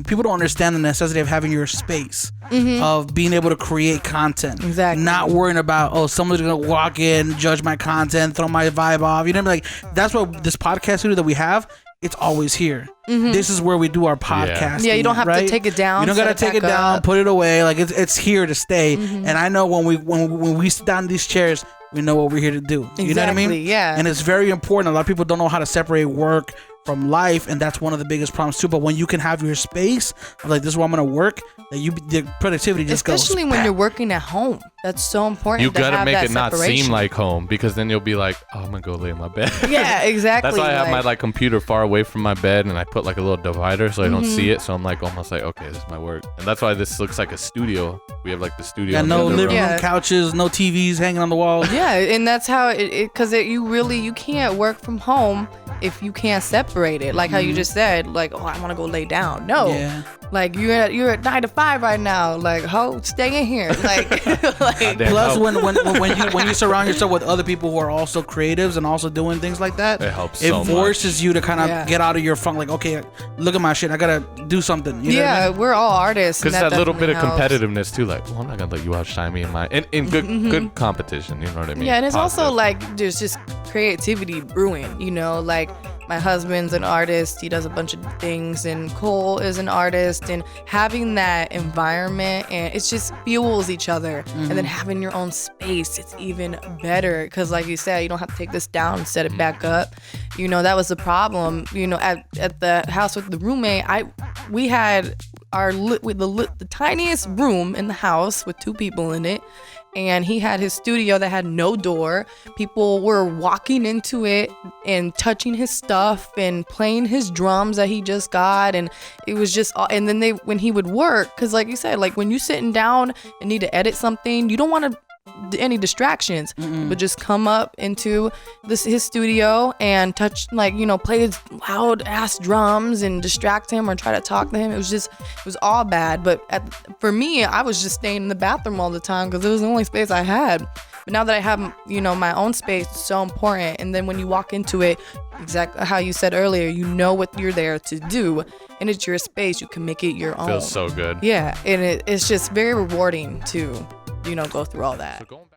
people don't understand the necessity of having your space, of being able to create content. Exactly. Not worrying about, someone's gonna walk in, judge my content, throw my vibe off. You know, like that's what this podcast studio that we have. It's always here. This is where we do our podcast. Yeah, you don't have to take it down. You don't gotta take it down, put it away. Like it's here to stay. And I know when we sit down in these chairs, we know what we're here to do. You know what I mean? Yeah. And it's very important. A lot of people don't know how to separate work from life, and that's one of the biggest problems too. But when you can have your space of like, this is where I'm gonna work, that the productivity just goes. Especially when you're working at home, that's so important. You gotta have make that it not separation. seem like home, because then you'll be like, oh, I'm gonna go lay in my bed. Yeah, exactly. That's why I have my like computer far away from my bed, and I put like a little divider so I don't see it. So I'm like almost like, okay, this is my work, and that's why this looks like a studio. We have like the studio. Yeah, no living room Yeah. couches, no TVs hanging on the walls. Yeah, and that's how because you can't work from home if you can't separate it. Like how you just said, like, oh, I want to go lay down. No, like you're at 9 to 5 right now. Like, stay in here. Like, Plus, when you surround yourself with other people who are also creatives and also doing things like that, it helps. It so forces much. you to kind of get out of your funk. Like, okay, look at my shit. I gotta do something. You know what I mean? We're all artists. Because that little bit of helps. competitiveness too, like, well, I'm not gonna let you outshine me in good competition. You know what I mean? Yeah, and it's Positive. also like there's just creativity brewing. You know, like my husband's an artist. He does a bunch of things, and Cole is an artist. And having that environment, and it just fuels each other. And then having your own space, it's even better. Because like you said, you don't have to take this down and set it back up. You know, that was the problem. You know, at the house with the roommate, we had the tiniest room in the house with 2 people in it. And he had his studio that had no door. People were walking into it and touching his stuff and playing his drums that he just got. And it was just, and then when he would work, because like you said, like when you're sitting down and need to edit something, you don't want any distractions, but just come up into his studio and touch, like, you know, play his loud ass drums and distract him or try to talk to him. It was all bad. But for me, I was just staying in the bathroom all the time because it was the only space I had. But now that I have, you know, my own space, it's so important. And then when you walk into it, exactly how you said earlier, you know what you're there to do, and it's your space. You can make it your own. Feels so good. Yeah, and it's just very rewarding to, you know, go through all that. So